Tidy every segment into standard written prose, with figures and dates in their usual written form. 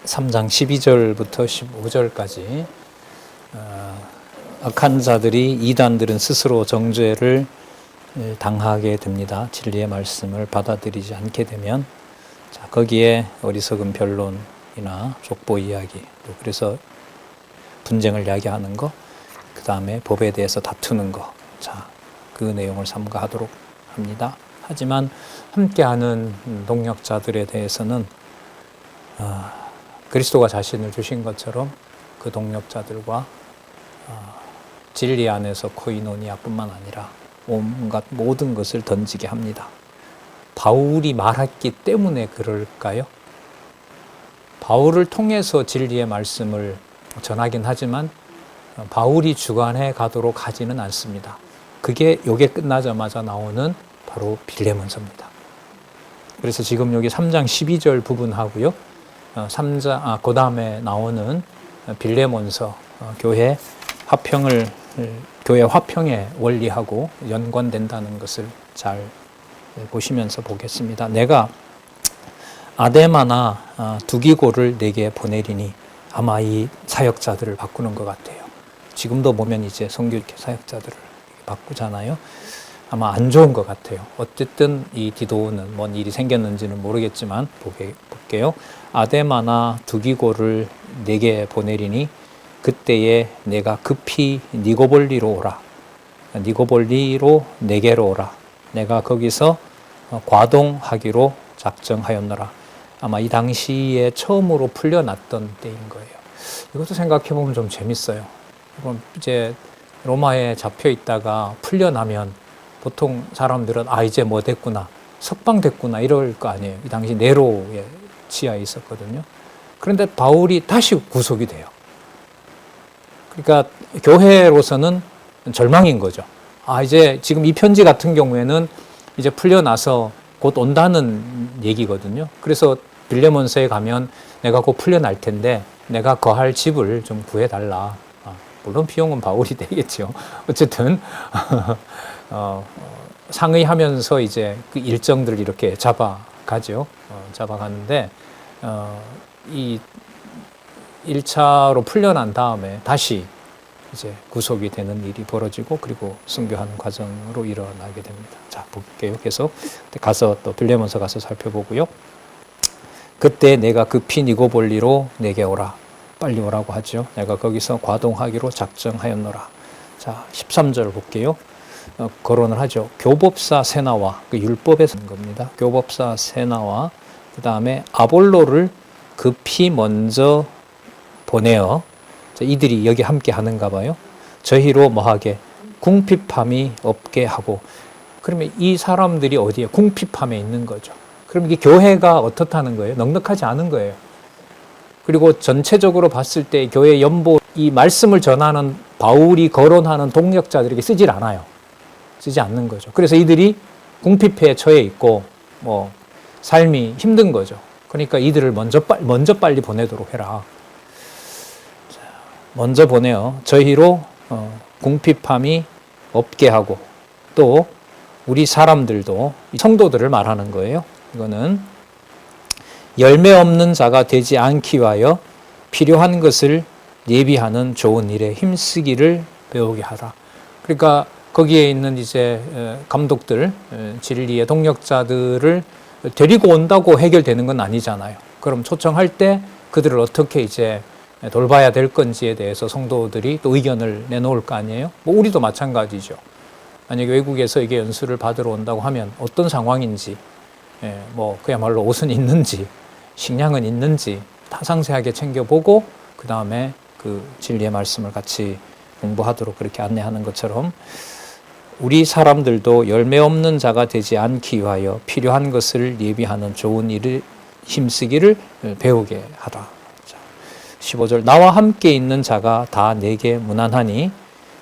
3장 12절부터 15절까지 악한 자들이, 이단들은 스스로 정죄를 당하게 됩니다. 진리의 말씀을 받아들이지 않게 되면. 자, 거기에 어리석은 변론이나 족보 이야기, 또 그래서 분쟁을 야기하는 거, 그 다음에 법에 대해서 다투는 거, 자, 그 내용을 삼가하도록 합니다. 하지만 함께하는 동역자들에 대해서는 그리스도가 자신을 주신 것처럼 그 동역자들과 진리 안에서 코이노니아뿐만 아니라 온갖 모든 것을 던지게 합니다. 바울이 말했기 때문에 그럴까요? 바울을 통해서 진리의 말씀을 전하긴 하지만 바울이 주관해 가도록 하지는 않습니다. 그게 요게 끝나자마자 나오는 바로 빌레몬서입니다. 그래서 지금 여기 3장 12절 부분하고요, 그 다음에 나오는 빌레몬서, 교회 화평의 원리하고 연관된다는 것을 잘 보시면서 보겠습니다. 내가 아데마나 두기고를 내게 보내리니, 아마 이 사역자들을 바꾸는 것 같아요. 지금도 보면 이제 선교 사역자들을 바꾸잖아요. 아마 안 좋은 것 같아요. 어쨌든 이 디도는 뭔 일이 생겼는지는 모르겠지만 볼게요. 아데마나 두기고를 내게 보내리니 그때에 내가 급히 니고볼리로 오라. 니고볼리로 내게로 오라. 내가 거기서 과동하기로 작정하였노라. 아마 이 당시에 처음으로 풀려났던 때인 거예요. 이것도 생각해 보면 좀 재밌어요. 그럼 이제 로마에 잡혀 있다가 풀려나면 보통 사람들은 이제 뭐 됐구나, 석방됐구나 이럴 거 아니에요. 이 당시 네로의 치하에 있었거든요. 그런데 바울이 다시 구속이 돼요. 그러니까 교회로서는 절망인 거죠. 이제 지금 이 편지 같은 경우에는 이제 풀려나서 곧 온다는 얘기거든요. 그래서 빌레몬서에 가면 내가 곧 풀려날 텐데 내가 거할 집을 좀 구해달라. 물론 비용은 바울이 되겠죠. 어쨌든 상의하면서 이제 그 일정들을 이렇게 잡아가죠. 잡아가는데 이 1차로 풀려난 다음에 다시 이제 구속이 되는 일이 벌어지고, 그리고 순교하는 과정으로 일어나게 됩니다. 자, 볼게요. 계속 가서 또 빌레몬서 가서 살펴보고요. 그때 내가 급히 니고볼리로 내게 오라. 빨리 오라고 하죠. 내가 거기서 과동하기로 작정하였노라. 자, 13절 볼게요. 거론을 하죠. 교법사 세나와, 그 율법에 쓴 겁니다. 교법사 세나와 그 다음에 아볼로를 급히 먼저 보내어, 이들이 여기 함께 하는가 봐요. 저희로 뭐하게 궁핍함이 없게 하고. 그러면 이 사람들이 어디에? 궁핍함에 있는 거죠. 그럼 이게 교회가 어떻다는 거예요? 넉넉하지 않은 거예요. 그리고 전체적으로 봤을 때 교회 연보, 이 말씀을 전하는 바울이 거론하는 동역자들에게 쓰질 않아요. 쓰지 않는 거죠. 그래서 이들이 궁핍에 처해 있고 삶이 힘든 거죠. 그러니까 이들을 먼저 빨리 보내도록 해라. 자, 먼저 보내어 저희로 궁핍함이 없게 하고, 또 우리 사람들도, 성도들을 말하는 거예요. 이거는 열매 없는 자가 되지 않기 위하여 필요한 것을 예비하는 좋은 일에 힘쓰기를 배우게 하라. 그러니까 거기에 있는 이제 감독들, 진리의 동역자들을 데리고 온다고 해결되는 건 아니잖아요. 그럼 초청할 때 그들을 어떻게 이제 돌봐야 될 건지에 대해서 성도들이 또 의견을 내놓을 거 아니에요? 우리도 마찬가지죠. 만약에 외국에서 이게 연수를 받으러 온다고 하면 어떤 상황인지, 그야말로 옷은 있는지, 식량은 있는지 다 상세하게 챙겨보고, 그 다음에 그 진리의 말씀을 같이 공부하도록 그렇게 안내하는 것처럼, 우리 사람들도 열매 없는 자가 되지 않기 위하여 필요한 것을 예비하는 좋은 일을 힘쓰기를 배우게 하라. 15절, 나와 함께 있는 자가 다 내게 무난하니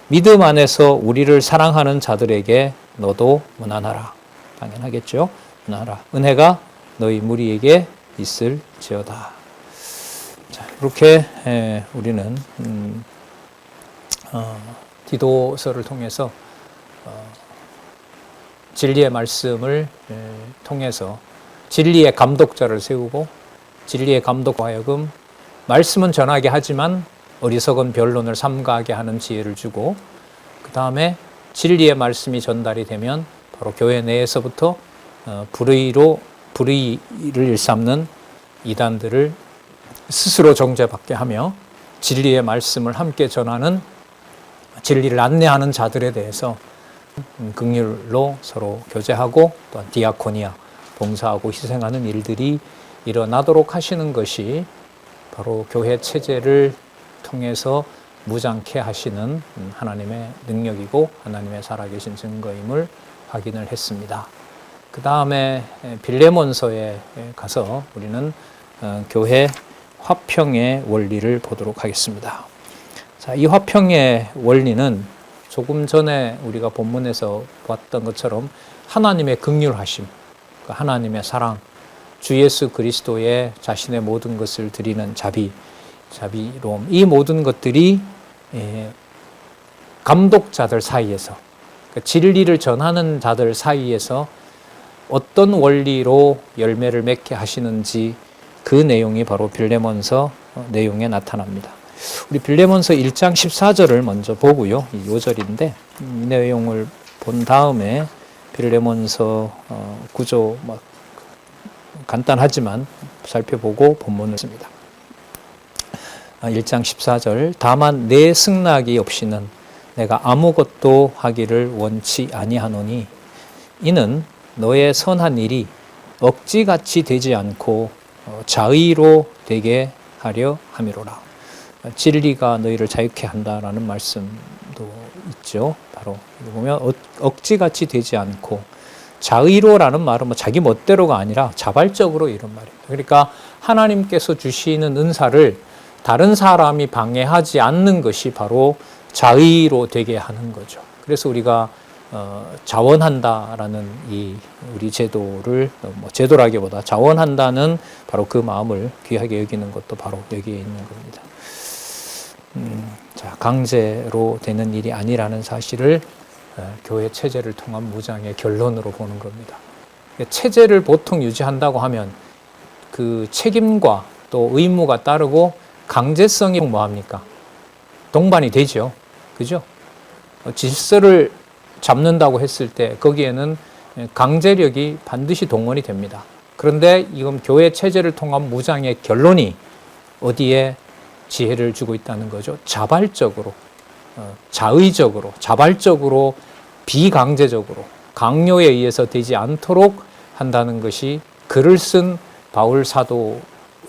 믿음 안에서 우리를 사랑하는 자들에게 너도 무난하라. 당연하겠죠. 무난하라. 은혜가 너희 무리에게 있을지어다. 자, 이렇게 우리는 디도서를 통해서 진리의 말씀을 통해서 진리의 감독자를 세우고, 진리의 감독과 하여금 말씀은 전하게 하지만 어리석은 변론을 삼가하게 하는 지혜를 주고, 그 다음에 진리의 말씀이 전달이 되면 바로 교회 내에서부터 불의를 일삼는 이단들을 스스로 정죄받게 하며 진리의 말씀을 함께 전하는, 진리를 안내하는 자들에 대해서 긍휼로 서로 교제하고 또한 디아코니아, 봉사하고 희생하는 일들이 일어나도록 하시는 것이 바로 교회 체제를 통해서 무장케 하시는 하나님의 능력이고 하나님의 살아계신 증거임을 확인을 했습니다. 그 다음에 빌레몬서에 가서 우리는 교회 화평의 원리를 보도록 하겠습니다. 자, 이 화평의 원리는 조금 전에 우리가 본문에서 봤던 것처럼 하나님의 긍휼하심, 하나님의 사랑, 주 예수 그리스도의 자신의 모든 것을 드리는 자비로움, 이 모든 것들이 감독자들 사이에서, 진리를 전하는 자들 사이에서 어떤 원리로 열매를 맺게 하시는지 그 내용이 바로 빌레몬서 내용에 나타납니다. 우리 빌레몬서 1장 14절을 먼저 보고요. 이 요절인데 이 내용을 본 다음에 빌레몬서 구조 간단하지만 살펴보고 본문을 씁니다. 1장 14절, 다만 내 승낙이 없이는 내가 아무것도 하기를 원치 아니하노니 이는 너의 선한 일이 억지같이 되지 않고 자의로 되게 하려 함이로라. 진리가 너희를 자유케 한다라는 말씀도 있죠. 바로 보면 억지같이 되지 않고, 자의로라는 말은 자기 멋대로가 아니라 자발적으로 이런 말입니다. 그러니까 하나님께서 주시는 은사를 다른 사람이 방해하지 않는 것이 바로 자의로 되게 하는 거죠. 그래서 우리가 자원한다라는 이 우리 제도를 제도라기보다 자원한다는 바로 그 마음을 귀하게 여기는 것도 바로 여기에 있는 겁니다. 자, 강제로 되는 일이 아니라는 사실을 교회 체제를 통한 무장의 결론으로 보는 겁니다. 체제를 보통 유지한다고 하면 그 책임과 또 의무가 따르고 강제성이 뭐합니까? 동반이 되죠. 그죠? 질서를 잡는다고 했을 때 거기에는 강제력이 반드시 동원이 됩니다. 그런데 이건 교회 체제를 통한 무장의 결론이 어디에 지혜를 주고 있다는 거죠? 자발적으로, 자의적으로, 자발적으로, 비강제적으로, 강요에 의해서 되지 않도록 한다는 것이 글을 쓴 바울 사도의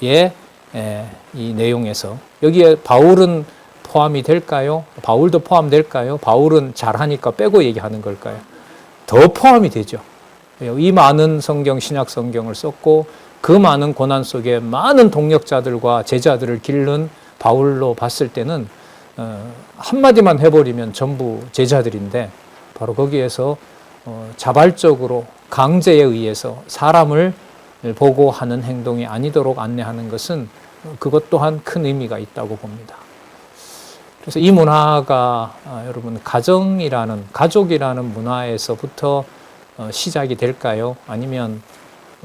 이 내용에서, 여기에 바울은 포함이 될까요? 바울도 포함될까요? 바울은 잘하니까 빼고 얘기하는 걸까요? 더 포함이 되죠. 이 많은 성경, 신약 성경을 썼고 그 많은 고난 속에 많은 동역자들과 제자들을 기른 바울로 봤을 때는 한마디만 해버리면 전부 제자들인데, 바로 거기에서 자발적으로 강제에 의해서 사람을 보고 하는 행동이 아니도록 안내하는 것은 그것 또한 큰 의미가 있다고 봅니다. 그래서 이 문화가 여러분 가족이라는 문화에서부터 시작이 될까요? 아니면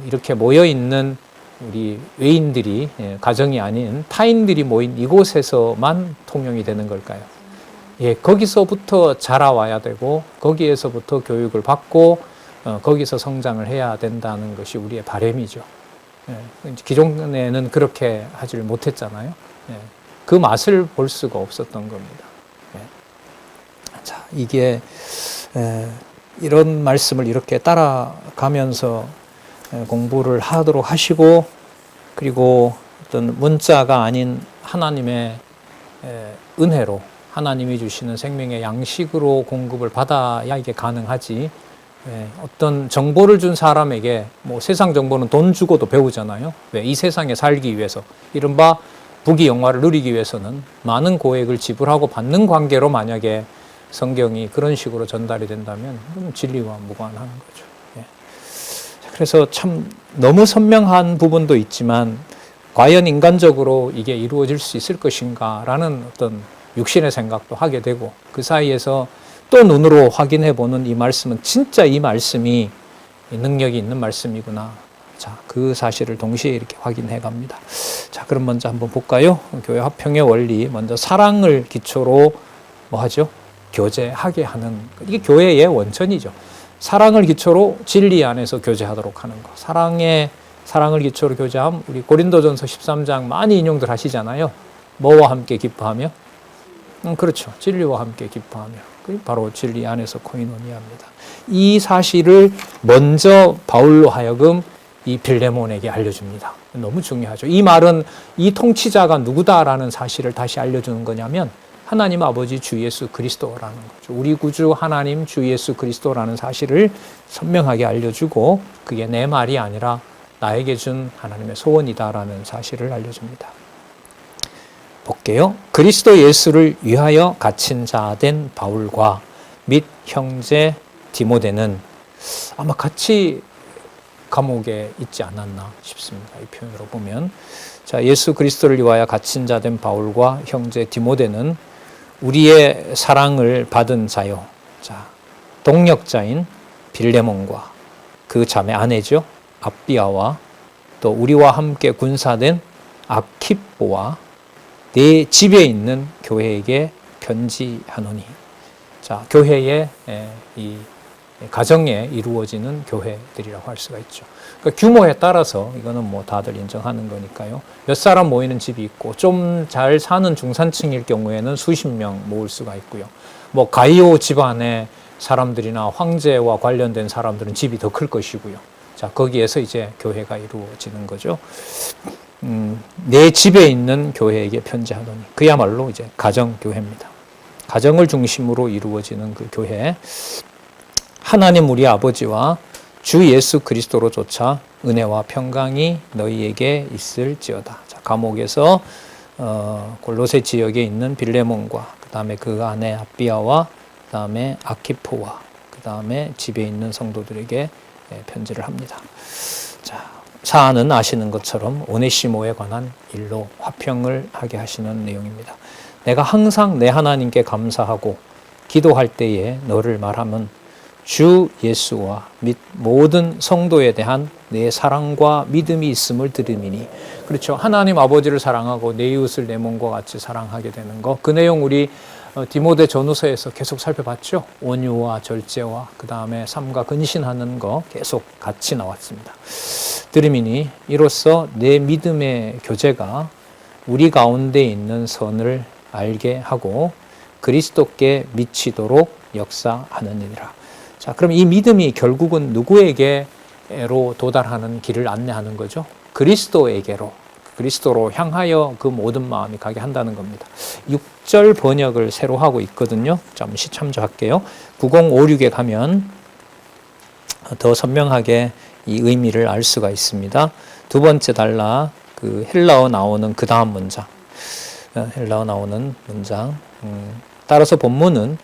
이렇게 모여있는 우리 외인들이, 가정이 아닌 타인들이 모인 이곳에서만 통용이 되는 걸까요? 예, 거기서부터 자라와야 되고 거기에서부터 교육을 받고 거기서 성장을 해야 된다는 것이 우리의 바람이죠. 예, 기존에는 그렇게 하지를 못했잖아요. 예, 그 맛을 볼 수가 없었던 겁니다. 예. 자, 이게 이런 말씀을 이렇게 따라가면서 공부를 하도록 하시고, 그리고 어떤 문자가 아닌 하나님의 은혜로 하나님이 주시는 생명의 양식으로 공급을 받아야 이게 가능하지, 어떤 정보를 준 사람에게 세상 정보는 돈 주고도 배우잖아요. 왜? 이 세상에 살기 위해서, 이른바 부귀 영화를 누리기 위해서는 많은 고액을 지불하고 받는 관계로 만약에 성경이 그런 식으로 전달이 된다면 그건 진리와 무관한 거죠. 예. 그래서 참 너무 선명한 부분도 있지만 과연 인간적으로 이게 이루어질 수 있을 것인가라는 어떤 육신의 생각도 하게 되고, 그 사이에서 또 눈으로 확인해 보는 이 말씀은 진짜 이 말씀이 능력이 있는 말씀이구나, 자, 그 사실을 동시에 이렇게 확인해 갑니다. 자, 그럼 먼저 한번 볼까요? 교회 화평의 원리, 먼저 사랑을 기초로 뭐 하죠? 교제하게 하는, 이게 교회의 원천이죠. 사랑을 기초로 진리 안에서 교제하도록 하는 것. 사랑을 기초로 교제함, 우리 고린도전서 13장 많이 인용들 하시잖아요. 뭐와 함께 기뻐하며? 그렇죠. 진리와 함께 기뻐하며. 바로 진리 안에서 코이노니아입니다. 이 사실을 먼저 바울로 하여금 이 빌레몬에게 알려줍니다. 너무 중요하죠. 이 말은 이 통치자가 누구다라는 사실을 다시 알려주는 거냐면 하나님 아버지 주 예수 그리스도라는 거죠. 우리 구주 하나님 주 예수 그리스도라는 사실을 선명하게 알려주고 그게 내 말이 아니라 나에게 준 하나님의 소원이다라는 사실을 알려줍니다. 볼게요. 그리스도 예수를 위하여 갇힌 자 된 바울과 및 형제 디모데는 아마 같이 감옥에 있지 않았나 싶습니다. 이 표현으로 보면. 자, 예수 그리스도를 위하여 갇힌 자 된 바울과 형제 디모데는 우리의 사랑을 받은 자요. 자, 동력자인 빌레몬과 그 자매 아내죠. 압비아와 또 우리와 함께 군사된 아키뽀와 내 집에 있는 교회에게 편지하노니. 자, 교회의 이 가정에 이루어지는 교회들이라고 할 수가 있죠. 그러니까 규모에 따라서 이거는 뭐 다들 인정하는 거니까요. 몇 사람 모이는 집이 있고 좀 잘 사는 중산층일 경우에는 수십 명 모을 수가 있고요. 뭐 가이오 집안의 사람들이나 황제와 관련된 사람들은 집이 더 클 것이고요. 자, 거기에서 이제 교회가 이루어지는 거죠. 내 집에 있는 교회에게 편지하노니. 그야말로 이제 가정교회입니다. 가정을 중심으로 이루어지는 그 교회. 하나님 우리 아버지와 주 예수 그리스도로 조차 은혜와 평강이 너희에게 있을지어다. 자, 감옥에서 골로새 지역에 있는 빌레몬과 그 다음에 그 안에 압비아와 그 다음에 아키포와 그 다음에 집에 있는 성도들에게 편지를 합니다. 자, 사안은 아시는 것처럼 오네시모에 관한 일로 화평을 하게 하시는 내용입니다. 내가 항상 내 하나님께 감사하고 기도할 때에 너를 말하면 주 예수와 및 모든 성도에 대한 내 사랑과 믿음이 있음을 들음이니. 그렇죠. 하나님 아버지를 사랑하고 내 이웃을 내 몸과 같이 사랑하게 되는 것. 그 내용 우리 디모데 전후서에서 계속 살펴봤죠. 온유와 절제와 그 다음에 삶과 근신하는 거 계속 같이 나왔습니다. 들음이니 이로써 내 믿음의 교제가 우리 가운데 있는 선을 알게 하고 그리스도께 미치도록 역사하느니라. 자, 그럼 이 믿음이 결국은 누구에게로 도달하는 길을 안내하는 거죠? 그리스도에게로, 그리스도로 향하여 그 모든 마음이 가게 한다는 겁니다. 6절 번역을 새로 하고 있거든요. 잠시 참조할게요. 9056에 가면 더 선명하게 이 의미를 알 수가 있습니다. 두 번째 달라 그 헬라어 나오는 그 다음 문장. 헬라어 나오는 문장. 따라서 본문은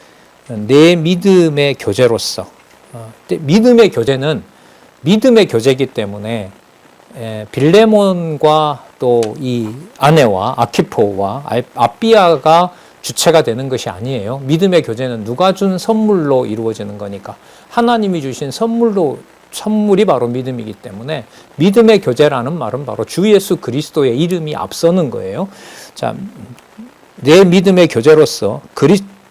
내 믿음의 교제로서, 믿음의 교제는 믿음의 교제이기 때문에 빌레몬과 또 이 아내와 아키포와 압비아가 주체가 되는 것이 아니에요. 믿음의 교제는 누가 준 선물로 이루어지는 거니까 하나님이 주신 선물이 바로 믿음이기 때문에 믿음의 교제라는 말은 바로 주 예수 그리스도의 이름이 앞서는 거예요. 자, 내 믿음의 교제로서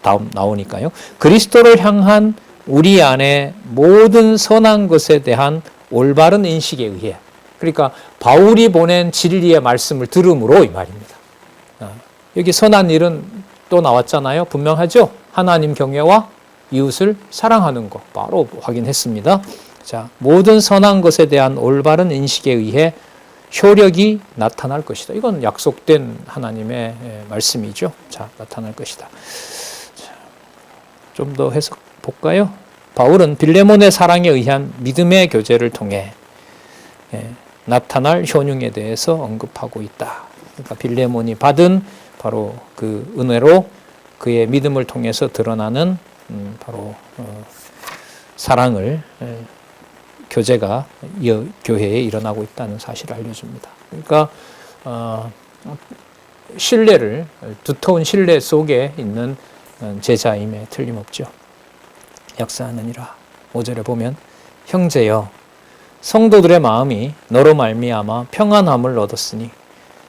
다음 나오니까요. 그리스도를 향한 우리 안에 모든 선한 것에 대한 올바른 인식에 의해, 그러니까 바울이 보낸 진리의 말씀을 들음으로 이 말입니다. 여기 선한 일은 또 나왔잖아요. 분명하죠? 하나님 경외와 이웃을 사랑하는 것 바로 확인했습니다. 자, 모든 선한 것에 대한 올바른 인식에 의해 효력이 나타날 것이다. 이건 약속된 하나님의 말씀이죠. 자, 나타날 것이다. 좀 더 해석 볼까요? 바울은 빌레몬의 사랑에 의한 믿음의 교제를 통해 나타날 효능에 대해서 언급하고 있다. 그러니까 빌레몬이 받은 바로 그 은혜로 그의 믿음을 통해서 드러나는 바로 사랑을 교제가 교회에 일어나고 있다는 사실을 알려줍니다. 그러니까 신뢰를 두터운 신뢰 속에 있는 제자임에 틀림없죠. 역사하느니라. 5절에 보면 형제여 성도들의 마음이 너로 말미암아 평안함을 얻었으니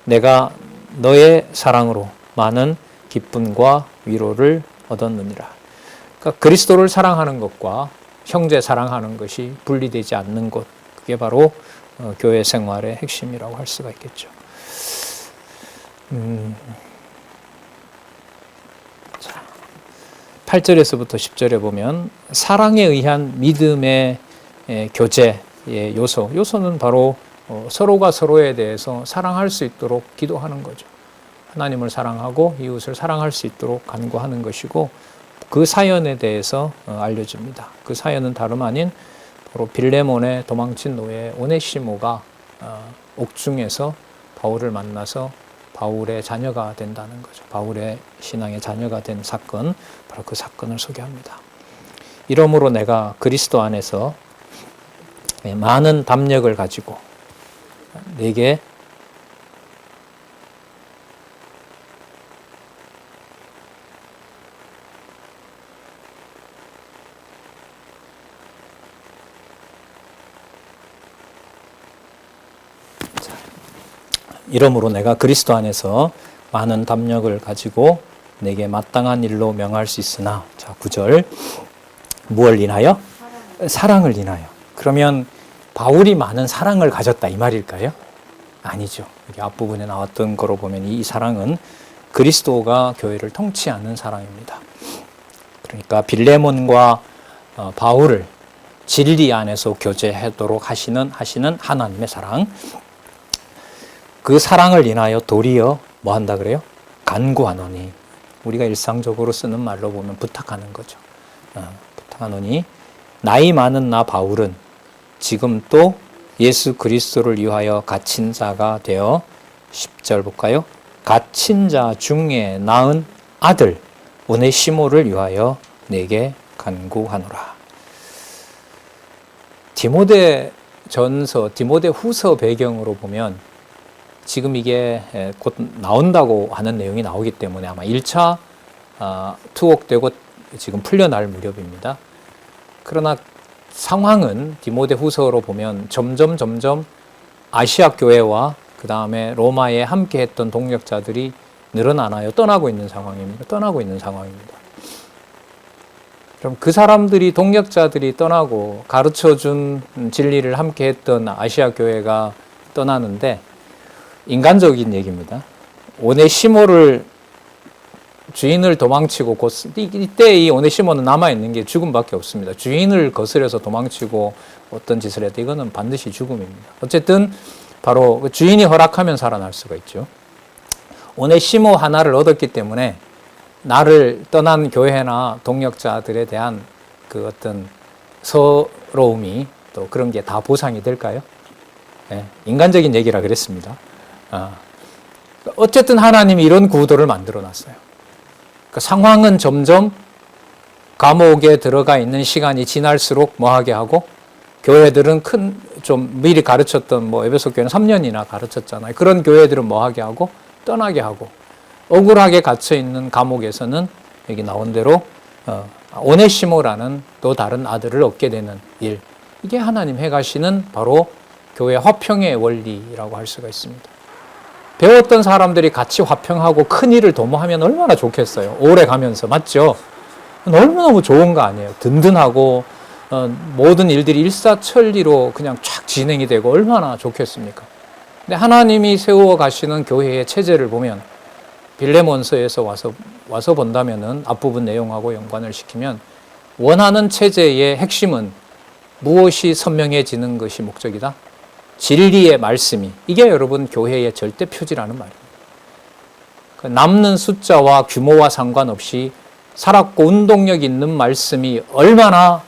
내가 너의 사랑으로 많은 기쁨과 위로를 얻었느니라. 그러니까 그리스도를 사랑하는 것과 형제 사랑하는 것이 분리되지 않는 것, 그게 바로 교회 생활의 핵심이라고 할 수가 있겠죠. 8절에서부터 10절에 보면 사랑에 의한 믿음의 교제의 요소는 바로 서로가 서로에 대해서 사랑할 수 있도록 기도하는 거죠. 하나님을 사랑하고 이웃을 사랑할 수 있도록 간구하는 것이고, 그 사연에 대해서 알려줍니다. 그 사연은 다름 아닌 바로 빌레몬의 도망친 노예 오네시모가 옥중에서 바울을 만나서 바울의 자녀가 된다는 거죠. 바울의 신앙의 자녀가 된 사건, 바로 그 사건을 소개합니다. 이러므로 내가 그리스도 안에서 많은 담력을 가지고 내게 이러므로 내가 그리스도 안에서 많은 담력을 가지고 내게 마땅한 일로 명할 수 있으나, 자 9절, 무엇을 인하여? 사랑을 인하여. 그러면 바울이 많은 사랑을 가졌다 이 말일까요? 아니죠. 여기 앞부분에 나왔던 거로 보면 이 사랑은 그리스도가 교회를 통치하는 사랑입니다. 그러니까 빌레몬과 바울을 진리 안에서 교제하도록 하시는 하나님의 사랑, 그 사랑을 인하여 도리어 뭐 한다 그래요? 간구하노니. 우리가 일상적으로 쓰는 말로 보면 부탁하는 거죠. 부탁하노니 나이 많은 나 바울은 지금 또 예수 그리스도를 위하여 갇힌 자가 되어, 10절 볼까요? 갇힌 자 중에 낳은 아들 오네시모를 위하여 내게 간구하노라. 디모데전서, 디모데후서 배경으로 보면 지금 이게 곧 나온다고 하는 내용이 나오기 때문에 아마 1차 투옥되고 지금 풀려날 무렵입니다. 그러나 상황은 디모데후서로 보면 점점 아시아 교회와 그 다음에 로마에 함께했던 동역자들이 늘어나나요? 떠나고 있는 상황입니다. 그럼 그 사람들이, 동역자들이 떠나고 가르쳐준 진리를 함께했던 아시아 교회가 떠나는데, 인간적인 얘기입니다. 오네시모를, 주인을 도망치고, 이때 이 오네시모는 남아있는 게 죽음밖에 없습니다. 주인을 거스려서 도망치고 어떤 짓을 해도 이거는 반드시 죽음입니다. 어쨌든 바로 주인이 허락하면 살아날 수가 있죠. 오네시모 하나를 얻었기 때문에 나를 떠난 교회나 동역자들에 대한 그 어떤 서러움이, 또 그런 게 다 보상이 될까요? 네, 인간적인 얘기라 그랬습니다. 어쨌든 하나님이 이런 구도를 만들어 놨어요. 그러니까 상황은 점점 감옥에 들어가 있는 시간이 지날수록 뭐하게 하고, 교회들은 좀 미리 가르쳤던, 에베소 교회는 3년이나 가르쳤잖아요. 그런 교회들은 뭐하게 하고, 떠나게 하고, 억울하게 갇혀 있는 감옥에서는 여기 나온 대로 오네시모라는 또 다른 아들을 얻게 되는 일, 이게 하나님 해가시는 바로 교회 화평의 원리라고 할 수가 있습니다. 배웠던 사람들이 같이 화평하고 큰 일을 도모하면 얼마나 좋겠어요. 오래 가면서. 맞죠? 너무너무 좋은 거 아니에요. 든든하고 모든 일들이 일사천리로 그냥 쫙 진행이 되고 얼마나 좋겠습니까? 근데 하나님이 세워 가시는 교회의 체제를 보면, 빌레몬서에서 와서 본다면은 앞부분 내용하고 연관을 시키면, 원하는 체제의 핵심은 무엇이 선명해지는 것이 목적이다? 진리의 말씀이. 이게 여러분 교회의 절대 표지라는 말입니다. 남는 숫자와 규모와 상관없이 살았고 운동력 있는 말씀이 얼마나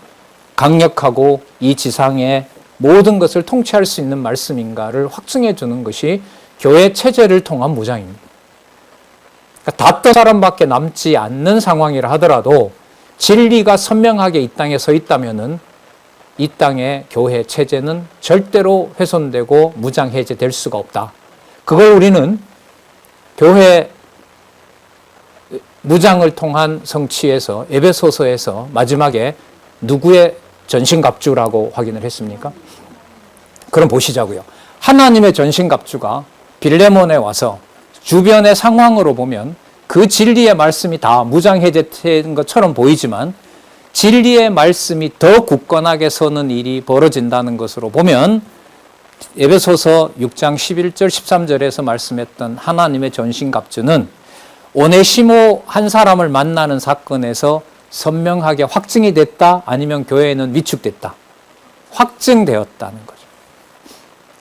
강력하고 이 지상의 모든 것을 통치할 수 있는 말씀인가를 확증해 주는 것이 교회 체제를 통한 무장입니다. 다 뜬 사람밖에 남지 않는 상황이라 하더라도 진리가 선명하게 이 땅에 서 있다면은 이 땅의 교회 체제는 절대로 훼손되고 무장 해제될 수가 없다. 그걸 우리는 교회 무장을 통한 성취에서, 에베소서에서 마지막에 누구의 전신갑주라고 확인을 했습니까? 그럼 보시자고요. 하나님의 전신갑주가 빌레몬에 와서 주변의 상황으로 보면 그 진리의 말씀이 다 무장해제된 것처럼 보이지만 진리의 말씀이 더 굳건하게 서는 일이 벌어진다는 것으로 보면 에베소서 6장 11절 13절에서 말씀했던 하나님의 전신갑주는 오네시모 한 사람을 만나는 사건에서 선명하게 확증이 됐다, 아니면 교회는 위축됐다, 확증되었다는 거죠.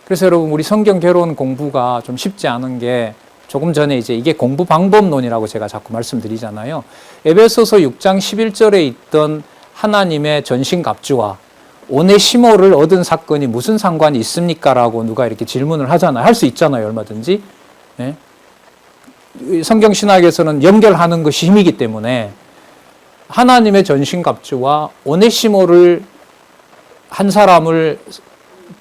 그래서 여러분, 우리 성경 개론 공부가 좀 쉽지 않은 게, 조금 전에 이제 이게 공부 방법론이라고 제가 자꾸 말씀드리잖아요. 에베소서 6장 11절에 있던 하나님의 전신갑주와 오네시모를 얻은 사건이 무슨 상관이 있습니까? 라고 누가 이렇게 질문을 하잖아요. 할 수 있잖아요, 얼마든지. 네? 성경 신학에서는 연결하는 것이 힘이기 때문에 하나님의 전신갑주와 오네시모를 한 사람을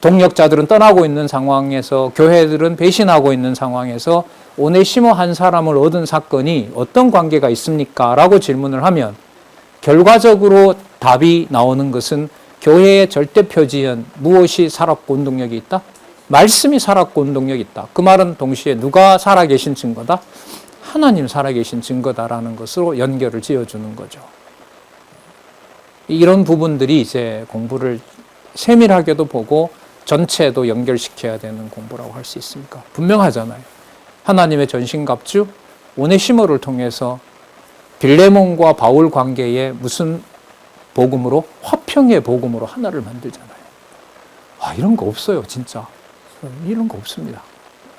동역자들은 떠나고 있는 상황에서, 교회들은 배신하고 있는 상황에서 오네시모 한 사람을 얻은 사건이 어떤 관계가 있습니까? 라고 질문을 하면 결과적으로 답이 나오는 것은 교회의 절대 표지연, 무엇이 살았고 운동력이 있다? 말씀이 살았고 운동력이 있다. 그 말은 동시에 누가 살아계신 증거다? 하나님 살아계신 증거다라는 것으로 연결을 지어주는 거죠. 이런 부분들이 이제 공부를 세밀하게도 보고 전체도 연결시켜야 되는 공부라고 할 수 있습니까? 분명하잖아요. 하나님의 전신갑주, 오네시모를 통해서 빌레몬과 바울 관계에 무슨 복음으로? 화평의 복음으로 하나를 만들잖아요. 이런 거 없어요, 진짜. 이런 거 없습니다.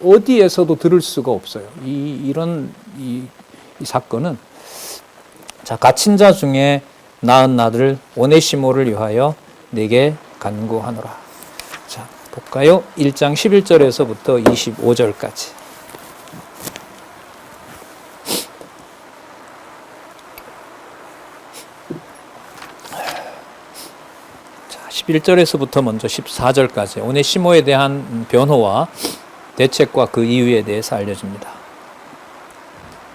어디에서도 들을 수가 없어요. 이 사건은, 자, 갇힌 자 중에 낳은 나들 오네시모를 위하여 내게 간구하노라. 자, 볼까요? 1장 11절에서부터 25절까지. 자, 11절에서부터 먼저 14절까지 오네시모에 대한 변호와 대책과 그 이유에 대해서 알려줍니다.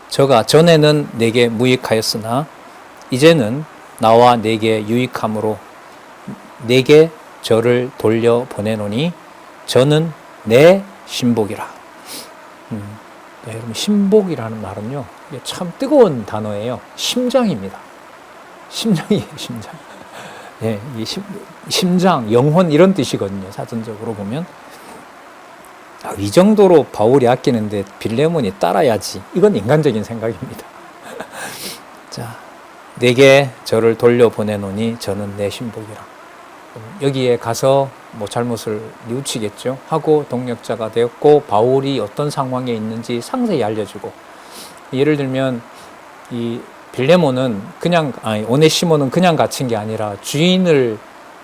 저가 전에는 내게 무익하였으나 이제는 나와 내게 유익함으로 내게 저를 돌려보내노니 저는 내 신복이라. 네, 여러분, 신복이라는 말은요, 이게 참 뜨거운 단어예요. 심장입니다. 심장이에요, 심장. 네, 심장, 영혼 이런 뜻이거든요. 사전적으로 보면. 이 정도로 바울이 아끼는데 빌레몬이 따라야지. 이건 인간적인 생각입니다. 자, 내게 저를 돌려보내노니 저는 내 신복이라. 여기에 가서 뭐 잘못을 뉘우치겠죠. 하고 동력자가 되었고, 바울이 어떤 상황에 있는지 상세히 알려주고. 예를 들면 이 빌레몬은 오네시모는 그냥 갇힌 게 아니라 주인을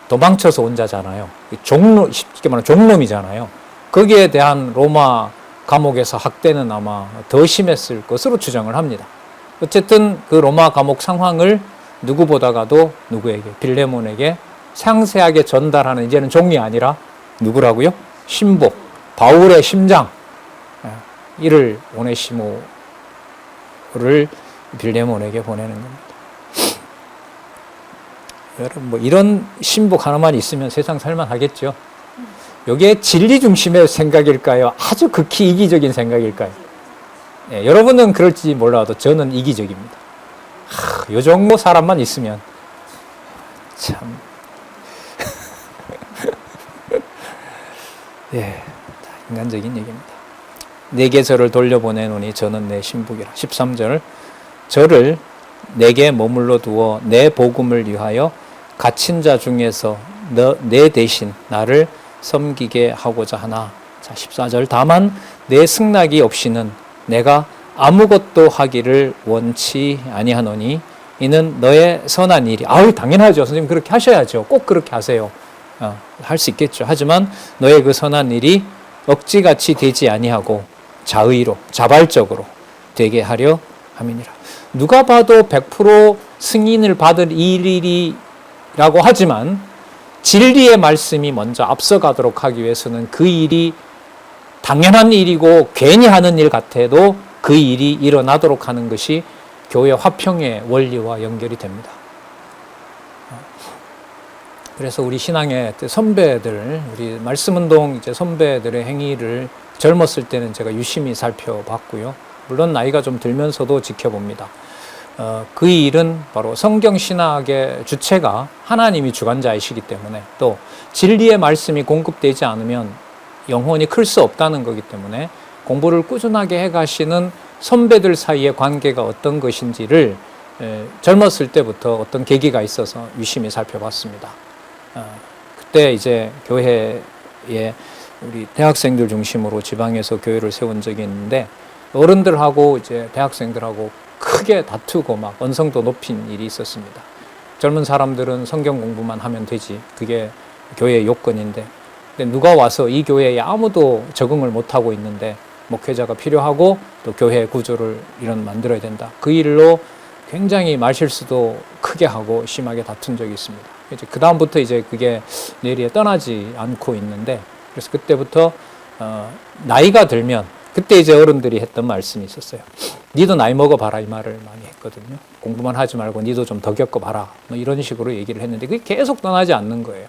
도망쳐서 온 자잖아요. 쉽게 말하면 종놈이잖아요. 거기에 대한 로마 감옥에서 학대는 아마 더 심했을 것으로 추정을 합니다. 어쨌든 그 로마 감옥 상황을 누구보다가도 누구에게? 빌레몬에게 상세하게 전달하는, 이제는 종이 아니라 누구라고요? 신복, 바울의 심장. 이를 오네시모를 빌레몬에게 보내는 겁니다. 여러분, 뭐 이런 신복 하나만 있으면 세상 살만하겠죠. 이게 진리 중심의 생각일까요? 아주 극히 이기적인 생각일까요? 네, 여러분은 그럴지 몰라도 저는 이기적입니다. 이 정도 사람만 있으면 참. 예, 인간적인 얘기입니다. 내게 저를 돌려보내노니 저는 내 신복이라. 13절, 저를 내게 머물러 두어 내 복음을 위하여 갇힌 자 중에서 내 대신 나를 섬기게 하고자 하나. 자, 14절, 다만 내 승낙이 없이는 내가 아무것도 하기를 원치 아니하노니 이는 너의 선한 일이. 당연하죠. 선생님 그렇게 하셔야죠. 꼭 그렇게 하세요. 할 수 있겠죠. 하지만 너의 그 선한 일이 억지같이 되지 아니하고 자의로, 자발적으로 되게 하려 함이니라. 누가 봐도 100% 승인을 받을 일이라고 하지만 진리의 말씀이 먼저 앞서가도록 하기 위해서는 그 일이 당연한 일이고 괜히 하는 일 같아도 그 일이 일어나도록 하는 것이 교회 화평의 원리와 연결이 됩니다. 그래서 우리 신앙의 선배들, 우리 말씀운동 이제 선배들의 행위를 젊었을 때는 제가 유심히 살펴봤고요. 물론 나이가 좀 들면서도 지켜봅니다. 그 일은 바로 성경신학의 주체가 하나님이 주관자이시기 때문에, 또 진리의 말씀이 공급되지 않으면 영혼이 클 수 없다는 거기 때문에 공부를 꾸준하게 해가시는 선배들 사이의 관계가 어떤 것인지를 젊었을 때부터 어떤 계기가 있어서 유심히 살펴봤습니다. 그때 이제 교회에 우리 대학생들 중심으로 지방에서 교회를 세운 적이 있는데, 어른들하고 이제 대학생들하고 크게 다투고 막 언성도 높인 일이 있었습니다. 젊은 사람들은 성경 공부만 하면 되지, 그게 교회의 요건인데, 근데 누가 와서 이 교회에 아무도 적응을 못하고 있는데 목회자가 필요하고 또 교회 구조를 이런 만들어야 된다, 그 일로 굉장히 말실수도 크게 하고 심하게 다툰 적이 있습니다. 이제 그 다음부터 이제 그게 내리에 떠나지 않고 있는데, 그래서 그때부터 나이가 들면, 그때 이제 어른들이 했던 말씀이 있었어요. 니도 나이 먹어봐라, 이 말을 많이 했거든요. 공부만 하지 말고 니도 좀 더 겪어봐라, 뭐 이런 식으로 얘기를 했는데 그게 계속 떠나지 않는 거예요.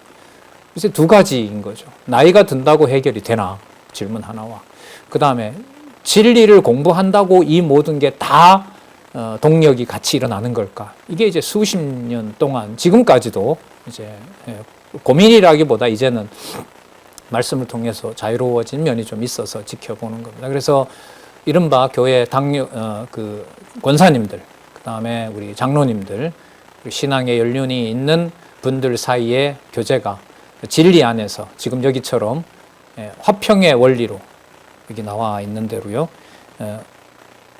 그래서 두 가지인 거죠. 나이가 든다고 해결이 되나? 질문 하나와, 그 다음에 진리를 공부한다고 이 모든 게 다 동력이 같이 일어나는 걸까? 이게 이제 수십 년 동안 지금까지도 이제 고민이라기보다 이제는 말씀을 통해서 자유로워진 면이 좀 있어서 지켜보는 겁니다. 그래서 이른바 교회 그 권사님들, 그 다음에 우리 장로님들, 신앙의 연륜이 있는 분들 사이의 교제가 진리 안에서 지금 여기처럼 화평의 원리로 여기 나와 있는 대로요,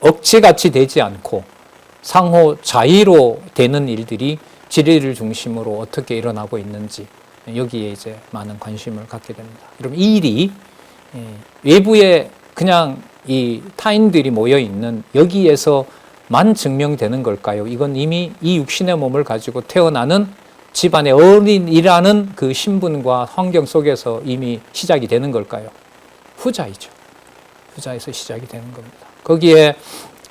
억지같이 되지 않고 상호 자의로 되는 일들이 진리를 중심으로 어떻게 일어나고 있는지, 여기에 이제 많은 관심을 갖게 됩니다. 여러분, 이 일이 외부에 그냥 이 타인들이 모여 있는 여기에서만 증명되는 걸까요? 이건 이미 이 육신의 몸을 가지고 태어나는 집안의 어린이라는 그 신분과 환경 속에서 이미 시작이 되는 걸까요? 후자이죠. 후자에서 시작이 되는 겁니다. 거기에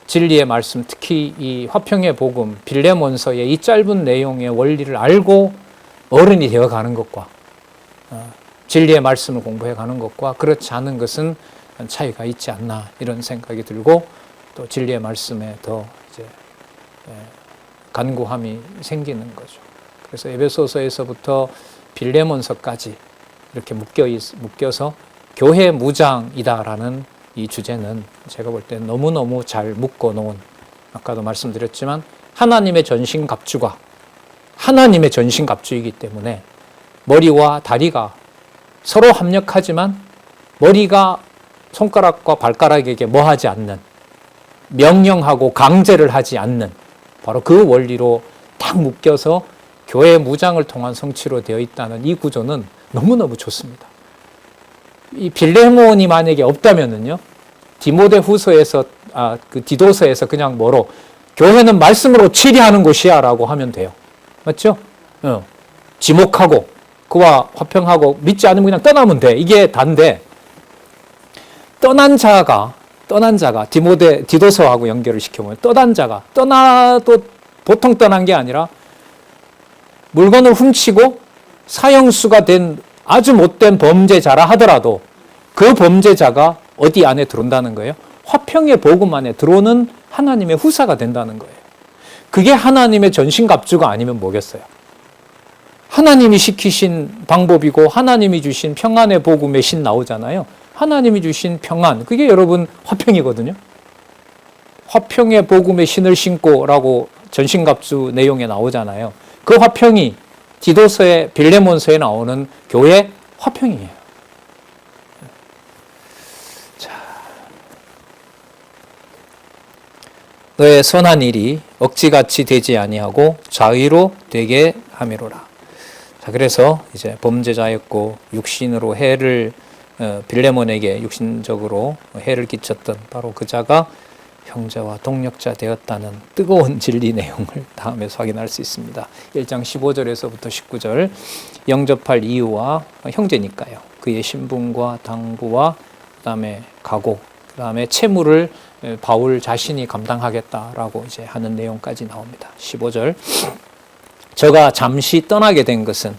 진리의 말씀, 특히 이 화평의 복음, 빌레몬서의 이 짧은 내용의 원리를 알고 어른이 되어가는 것과 진리의 말씀을 공부해 가는 것과 그렇지 않은 것은 차이가 있지 않나, 이런 생각이 들고, 또 진리의 말씀에 더 이제 간구함이 생기는 거죠. 그래서 에베소서에서부터 빌레몬서까지 이렇게 묶여서 교회 무장이다라는 이 주제는 제가 볼 때 너무너무 잘 묶어놓은, 아까도 말씀드렸지만 하나님의 전신갑주가 하나님의 전신갑주이기 때문에 머리와 다리가 서로 합력하지만 머리가 손가락과 발가락에게 뭐하지 않는, 명령하고 강제를 하지 않는, 바로 그 원리로 딱 묶여서 교회 무장을 통한 성취로 되어 있다는 이 구조는 너무너무 좋습니다. 이 빌레몬이 만약에 없다면은요, 디모데후서에서 그 디도서에서 그냥 뭐로 교회는 말씀으로 치리하는 곳이야 라고 하면 돼요. 맞죠? 지목하고 그와 화평하고 믿지 않으면 그냥 떠나면 돼. 이게 단데, 떠난 자가 디도서하고 연결을 시켜보면, 떠난 자가 떠나도 보통 떠난 게 아니라 물건을 훔치고 사형수가 된 아주 못된 범죄자라 하더라도 그 범죄자가 어디 안에 들어온다는 거예요? 화평의 복음 안에 들어오는 하나님의 후사가 된다는 거예요. 그게 하나님의 전신갑주가 아니면 뭐겠어요? 하나님이 시키신 방법이고 하나님이 주신 평안의 복음의 신 나오잖아요. 하나님이 주신 평안, 그게 여러분 화평이거든요. 화평의 복음의 신을 신고라고 전신갑주 내용에 나오잖아요. 그 화평이 디도서의 빌레몬서에 나오는 교회 화평이에요. 자, 너의 선한 일이 억지같이 되지 아니하고 자의로 되게 함이로라. 자, 그래서 이제 범죄자였고 육신으로 해를 빌레몬에게 육신적으로 해를 끼쳤던 바로 그 자가 형제와 동력자 되었다는 뜨거운 진리 내용을 다음에서 확인할 수 있습니다. 1장 15절에서부터 19절, 영접할 이유와 형제니까요. 그의 신분과 당부와 그 다음에 각오, 그 다음에 채무를 바울 자신이 감당하겠다라고 이제 하는 내용까지 나옵니다. 15절, 저가 잠시 떠나게 된 것은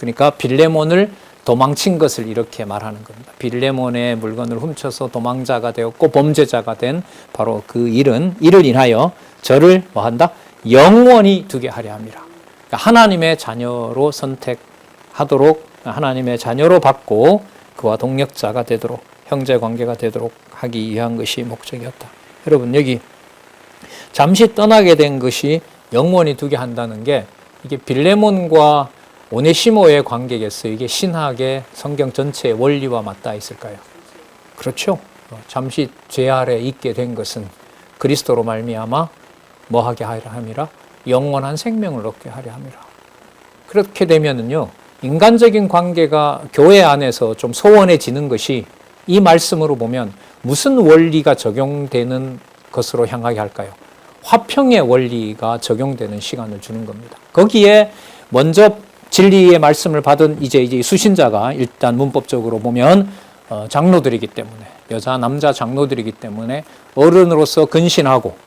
그러니까 빌레몬을 도망친 것을 이렇게 말하는 겁니다. 빌레몬의 물건을 훔쳐서 도망자가 되었고 범죄자가 된 바로 그 일은 이를 인하여 저를 뭐한다? 영원히 두게 하려 함이라. 그러니까 하나님의 자녀로 선택하도록, 하나님의 자녀로 받고 그와 동력자가 되도록, 형제 관계가 되도록 하기 위한 것이 목적이었다. 여러분, 여기 잠시 떠나게 된 것이 영원히 두게 한다는 게 이게 빌레몬과 오네시모의 관계겠어요? 이게 신학의 성경 전체의 원리와 맞닿아 있을까요? 그렇죠. 잠시 죄 아래 있게 된 것은 그리스도로 말미암아 뭐 하게 하려 함이라? 영원한 생명을 얻게 하려 함이라. 그렇게 되면은요, 인간적인 관계가 교회 안에서 좀 소원해지는 것이 이 말씀으로 보면 무슨 원리가 적용되는 것으로 향하게 할까요? 화평의 원리가 적용되는 시간을 주는 겁니다. 거기에 먼저 진리의 말씀을 받은 이제 수신자가 일단 문법적으로 보면 장로들이기 때문에, 여자 남자 장로들이기 때문에 어른으로서 근신하고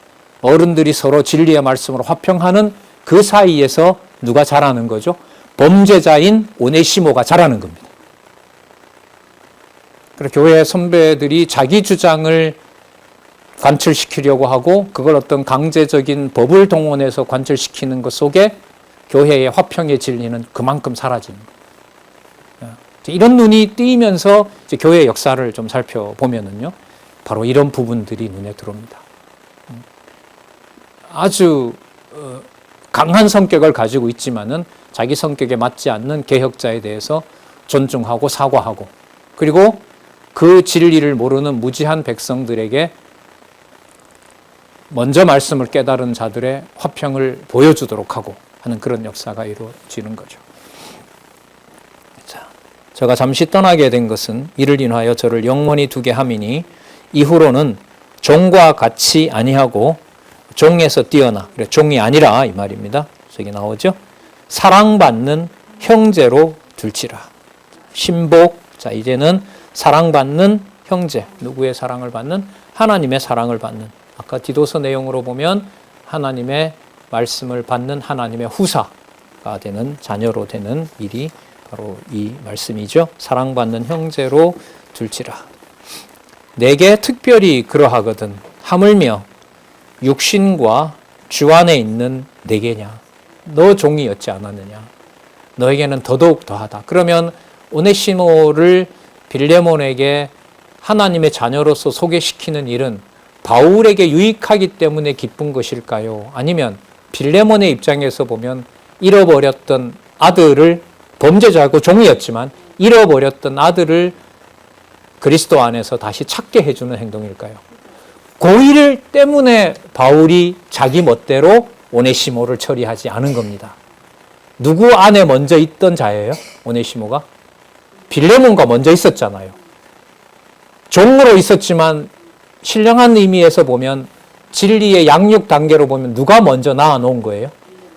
어른들이 서로 진리의 말씀으로 화평하는 그 사이에서 누가 자라는 거죠? 범죄자인 오네시모가 자라는 겁니다. 그래서 교회 선배들이 자기 주장을 관철시키려고 하고 그걸 어떤 강제적인 법을 동원해서 관철시키는 것 속에 교회의 화평의 진리는 그만큼 사라지는 거예요. 이런 눈이 띄면서 이제 교회의 역사를 좀 살펴보면은요, 바로 이런 부분들이 눈에 들어옵니다. 아주 강한 성격을 가지고 있지만은 자기 성격에 맞지 않는 개혁자에 대해서 존중하고 사과하고, 그리고 그 진리를 모르는 무지한 백성들에게 먼저 말씀을 깨달은 자들의 화평을 보여주도록 하고 하는 그런 역사가 이루어지는 거죠. 자, 제가 잠시 떠나게 된 것은 이를 인하여 저를 영원히 두게 함이니 이후로는 종과 같이 아니하고 종에서 뛰어나, 그래, 종이 아니라 이 말입니다. 저기 나오죠. 사랑받는 형제로 둘지라. 신복. 자, 이제는 사랑받는 형제. 누구의 사랑을 받는? 하나님의 사랑을 받는. 아까 디도서 내용으로 보면 하나님의 말씀을 받는 하나님의 후사가 되는, 자녀로 되는 일이 바로 이 말씀이죠. 사랑받는 형제로 둘지라. 내게 특별히 그러하거든 하물며 육신과 주 안에 있는 내게냐. 너 종이었지 않았느냐. 너에게는 더더욱 더하다. 그러면 오네시모를 빌레몬에게 하나님의 자녀로서 소개시키는 일은 바울에게 유익하기 때문에 기쁜 것일까요? 아니면 빌레몬의 입장에서 보면 잃어버렸던 아들을, 범죄자고 종이었지만 잃어버렸던 아들을 그리스도 안에서 다시 찾게 해주는 행동일까요? 그 일 때문에 바울이 자기 멋대로 오네시모를 처리하지 않은 겁니다. 누구 안에 먼저 있던 자예요? 오네시모가? 빌레몬과 먼저 있었잖아요. 종으로 있었지만 신령한 의미에서 보면, 진리의 양육 단계로 보면 누가 먼저 낳아놓은 거예요?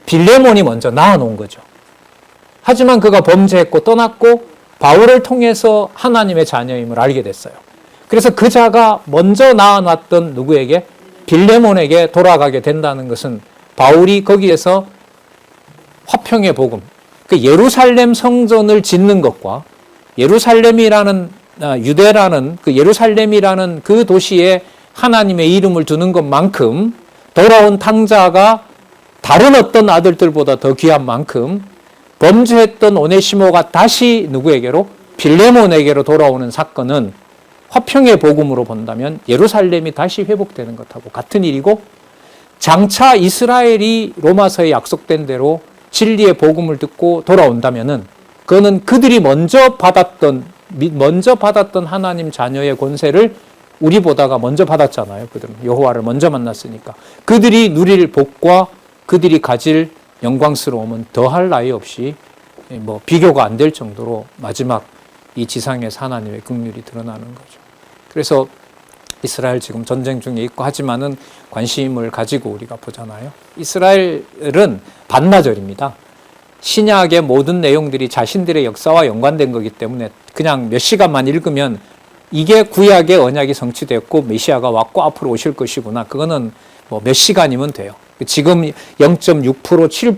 빌레몬이 먼저 낳아놓은 거죠. 하지만 그가 범죄했고 떠났고 바울을 통해서 하나님의 자녀임을 알게 됐어요. 그래서 그 자가 먼저 낳아놨던 누구에게? 빌레몬에게 돌아가게 된다는 것은 바울이 거기에서 화평의 복음, 그 예루살렘 성전을 짓는 것과 예루살렘이라는 유대라는 그 예루살렘이라는 그 도시에 하나님의 이름을 두는 것만큼, 돌아온 탕자가 다른 어떤 아들들보다 더 귀한 만큼 범죄했던 오네시모가 다시 누구에게로? 빌레몬에게로 돌아오는 사건은 화평의 복음으로 본다면 예루살렘이 다시 회복되는 것하고 같은 일이고, 장차 이스라엘이 로마서에 약속된 대로 진리의 복음을 듣고 돌아온다면은 그거는 그들이 먼저 받았던 하나님 자녀의 권세를 우리보다가 먼저 받았잖아요. 그들은 여호와를 먼저 만났으니까 그들이 누릴 복과 그들이 가질 영광스러움은 더할 나위 없이 뭐 비교가 안 될 정도로 마지막 이 지상에서 하나님의 긍휼이 드러나는 거죠. 그래서 이스라엘 지금 전쟁 중에 있고 하지만은 관심을 가지고 우리가 보잖아요. 이스라엘은 반나절입니다. 신약의 모든 내용들이 자신들의 역사와 연관된 거기 때문에 그냥 몇 시간만 읽으면 이게 구약의 언약이 성취되었고 메시아가 왔고 앞으로 오실 것이구나. 그거는 뭐 몇 시간이면 돼요. 지금 0.6%,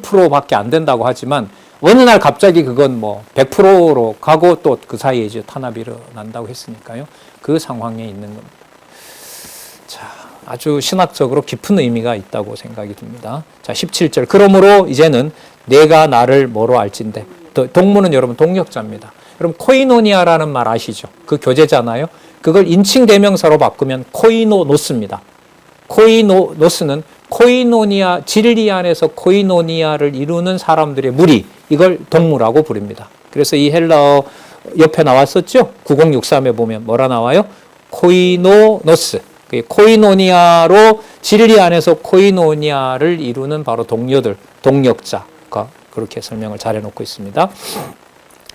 7%밖에 안 된다고 하지만 어느 날 갑자기 그건 뭐 100%로 가고 또 그 사이에 이제 탄압이 일어난다고 했으니까요. 그 상황에 있는 겁니다. 자, 아주 신학적으로 깊은 의미가 있다고 생각이 듭니다. 자, 17절. 그러므로 이제는 내가 나를 뭐로 알진대. 동문은 여러분 동력자입니다. 여러분 코이노니아라는 말 아시죠? 그 교제잖아요. 그걸 인칭 대명사로 바꾸면 코이노노스입니다. 코이노노스는 코이노니아, 진리 안에서 코이노니아를 이루는 사람들의 무리, 이걸 동무라고 부릅니다. 그래서 이 헬라어 옆에 나왔었죠? 9063에 보면 뭐라 나와요? 코이노노스. 코이노니아로 진리 안에서 코이노니아를 이루는 바로 동료들, 동력자가 그렇게 설명을 잘 해놓고 있습니다.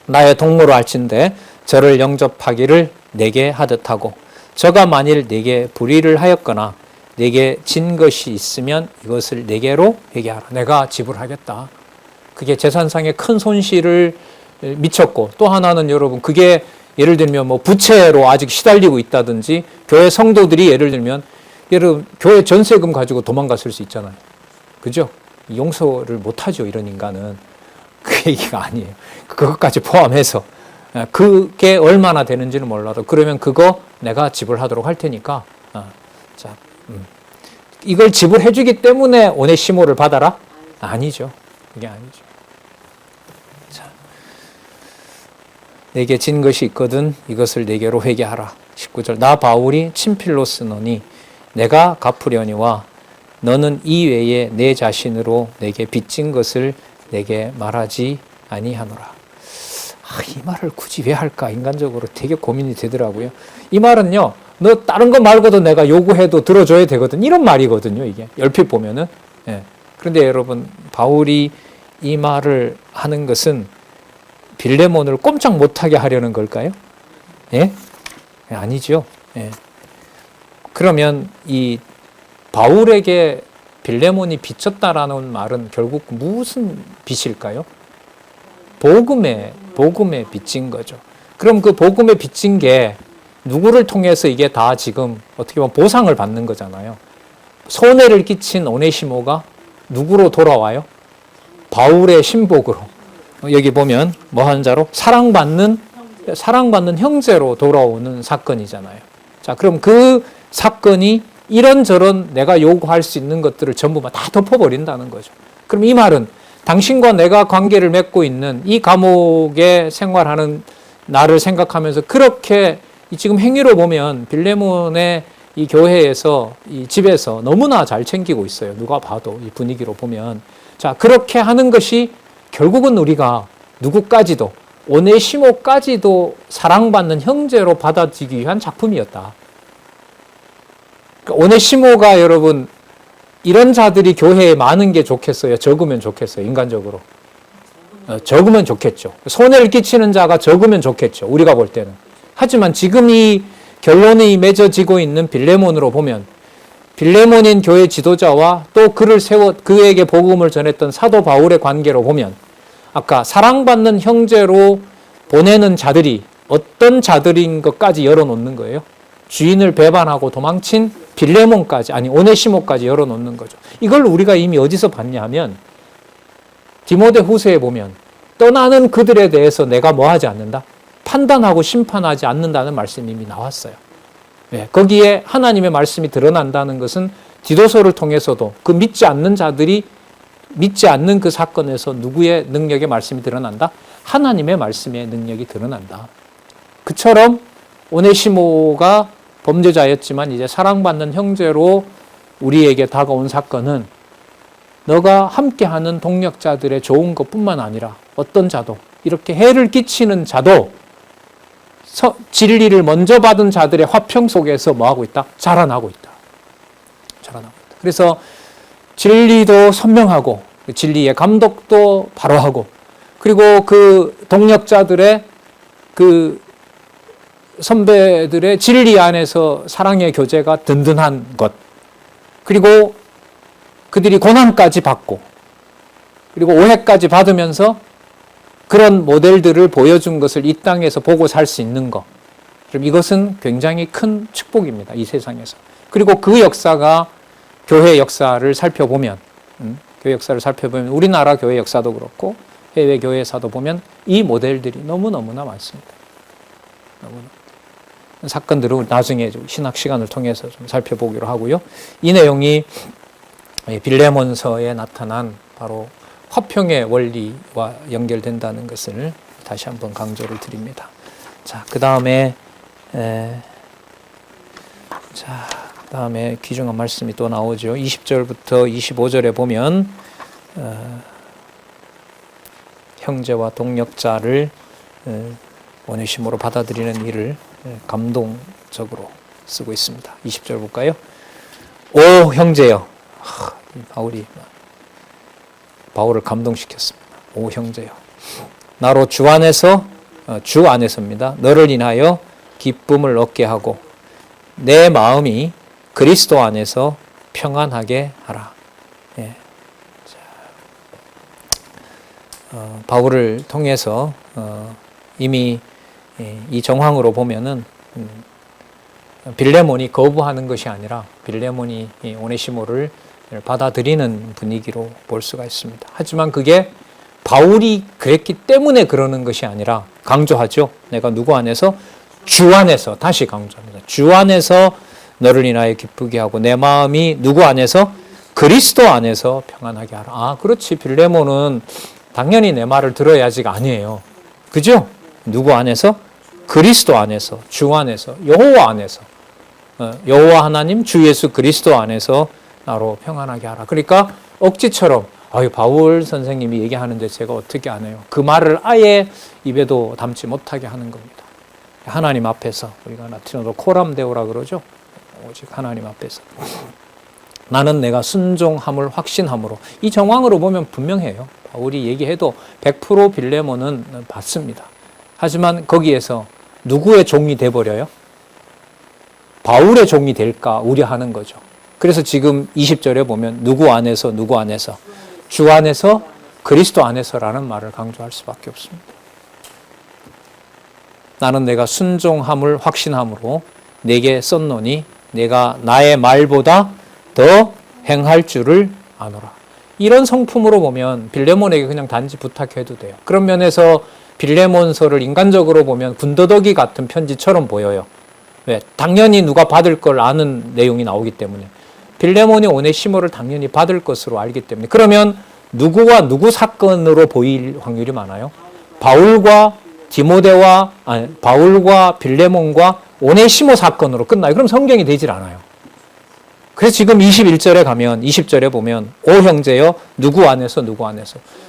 나의 동무로 알진대 저를 영접하기를 내게 하듯하고 저가 만일 내게 불의를 하였거나 내게 진 것이 있으면 이것을 내게로 회개하라. 내가 지불하겠다. 그게 재산상의 큰 손실을 미쳤고 또 하나는 여러분 그게 예를 들면 뭐 부채로 아직 시달리고 있다든지 교회 성도들이 예를 들면 여러분 교회 전세금 가지고 도망갔을 수 있잖아요. 그죠? 용서를 못하죠. 이런 인간은. 그 얘기가 아니에요. 그것까지 포함해서 그게 얼마나 되는지는 몰라도 그러면 그거 내가 지불하도록 할 테니까 자, 이걸 지불해 주기 때문에 오네시모를 받아라? 아니죠. 그게 아니죠. 자, 내게 진 것이 있거든 이것을 내게로 회개하라. 19절. 나 바울이 친필로 쓰노니 내가 갚으려니와 너는 이외에 내 자신으로 내게 빚진 것을 내게 말하지 아니하노라. 이 말을 굳이 왜 할까? 인간적으로 되게 고민이 되더라고요. 이 말은요, 너 다른 거 말고도 내가 요구해도 들어줘야 되거든. 이런 말이거든요, 이게. 얼핏 보면은. 예. 그런데 여러분, 바울이 이 말을 하는 것은 빌레몬을 꼼짝 못하게 하려는 걸까요? 예? 아니죠. 예. 그러면 이 바울에게 빌레몬이 빚졌다라는 말은 결국 무슨 빚일까요? 복음에 빚진 거죠. 그럼 그 복음에 빚진 게 누구를 통해서 이게 다 지금 어떻게 보면 보상을 받는 거잖아요. 손해를 끼친 오네시모가 누구로 돌아와요? 바울의 신복으로. 여기 보면 뭐 하는 자로? 사랑받는 형제로 돌아오는 사건이잖아요. 자, 그럼 그 사건이 이런저런 내가 요구할 수 있는 것들을 전부 다 덮어버린다는 거죠. 그럼 이 말은 당신과 내가 관계를 맺고 있는 이 감옥에 생활하는 나를 생각하면서 그렇게 지금 행위로 보면 빌레몬의 이 교회에서 이 집에서 너무나 잘 챙기고 있어요. 누가 봐도 이 분위기로 보면. 자, 그렇게 하는 것이 결국은 우리가 누구까지도 오네시모까지도 사랑받는 형제로 받아들이기 위한 작품이었다. 오네시모가 여러분 이런 자들이 교회에 많은 게 좋겠어요? 적으면 좋겠어요? 인간적으로. 적으면 좋겠죠. 손해를 끼치는 자가 적으면 좋겠죠. 우리가 볼 때는. 하지만 지금 이 결론이 맺어지고 있는 빌레몬으로 보면 빌레몬인 교회 지도자와 또 그를 그에게 복음을 전했던 사도 바울의 관계로 보면 아까 사랑받는 형제로 보내는 자들이 어떤 자들인 것까지 열어놓는 거예요. 주인을 배반하고 도망친 빌레몬까지, 아니 오네시모까지 열어놓는 거죠. 이걸 우리가 이미 어디서 봤냐 하면 디모데 후서에 보면 떠나는 그들에 대해서 내가 뭐 하지 않는다? 판단하고 심판하지 않는다는 말씀이 이미 나왔어요. 네, 거기에 하나님의 말씀이 드러난다는 것은 디도서를 통해서도 그 믿지 않는 자들이 믿지 않는 그 사건에서 누구의 능력의 말씀이 드러난다? 하나님의 말씀의 능력이 드러난다. 그처럼 오네시모가 범죄자였지만 이제 사랑받는 형제로 우리에게 다가온 사건은 너가 함께하는 동력자들의 좋은 것뿐만 아니라 어떤 자도 이렇게 해를 끼치는 자도 진리를 먼저 받은 자들의 화평 속에서 뭐하고 있다? 자라나고 있다. 자라나고 있다. 그래서 진리도 선명하고 진리의 감독도 바로 하고 그리고 그 동력자들의 그 선배들의 진리 안에서 사랑의 교제가 든든한 것 그리고 그들이 고난까지 받고 그리고 오해까지 받으면서 그런 모델들을 보여준 것을 이 땅에서 보고 살 수 있는 것. 그럼 이것은 굉장히 큰 축복입니다. 이 세상에서. 그리고 그 역사가 교회 역사를 살펴보면 교회 역사를 살펴보면 우리나라 교회 역사도 그렇고 해외 교회사도 보면 이 모델들이 너무너무나 많습니다. 너무나. 사건들을 나중에 신학 시간을 통해서 좀 살펴보기로 하고요. 이 내용이 빌레몬서에 나타난 바로 화평의 원리와 연결된다는 것을 다시 한번 강조를 드립니다. 자, 그 다음에 귀중한 말씀이 또 나오죠. 20절부터 25절에 보면 형제와 동역자를 오네시모로 받아들이는 일을 감동적으로 쓰고 있습니다. 20절 볼까요? 오 형제여. 바울을 감동시켰습니다. 오 형제여. 나로 주 안에서입니다. 너를 인하여 기쁨을 얻게 하고 내 마음이 그리스도 안에서 평안하게 하라. 예. 바울을 통해서 이미 이 정황으로 보면은 빌레몬이 거부하는 것이 아니라 빌레몬이 오네시모를 받아들이는 분위기로 볼 수가 있습니다. 하지만 그게 바울이 그랬기 때문에 그러는 것이 아니라 강조하죠. 내가 누구 안에서? 주 안에서. 다시 강조합니다. 주 안에서 너를 인하여 기쁘게 하고 내 마음이 누구 안에서? 그리스도 안에서 평안하게 하라. 아, 그렇지. 빌레몬은 당연히 내 말을 들어야지가 아니에요. 그죠? 누구 안에서? 그리스도 안에서, 주 안에서, 여호와 안에서. 여호와 하나님, 주 예수 그리스도 안에서 나로 평안하게 하라. 그러니까 억지처럼 바울 선생님이 얘기하는데 제가 어떻게 안 해요? 그 말을 아예 입에도 담지 못하게 하는 겁니다. 하나님 앞에서, 우리가 라틴어로 코람데오라 그러죠. 오직 하나님 앞에서. 나는 내가 순종함을 확신함으로. 이 정황으로 보면 분명해요. 바울이 얘기해도 100% 빌레몬은 받습니다. 하지만 거기에서 누구의 종이 돼버려요? 바울의 종이 될까 우려하는 거죠. 그래서 지금 20절에 보면 누구 안에서 주 안에서 그리스도 안에서라는 말을 강조할 수밖에 없습니다. 나는 내가 순종함을 확신함으로 내게 썼노니 내가 나의 말보다 더 행할 줄을 아노라. 이런 성품으로 보면 빌레몬에게 그냥 단지 부탁해도 돼요. 그런 면에서 빌레몬서를 인간적으로 보면 군더더기 같은 편지처럼 보여요. 왜? 당연히 누가 받을 걸 아는 내용이 나오기 때문에. 빌레몬이 오네시모를 당연히 받을 것으로 알기 때문에. 그러면 누구와 누구 사건으로 보일 확률이 많아요? 바울과 빌레몬과 오네시모 사건으로 끝나요. 그럼 성경이 되질 않아요. 그래서 지금 21절에 가면 20절에 보면 오 형제여 누구 안에서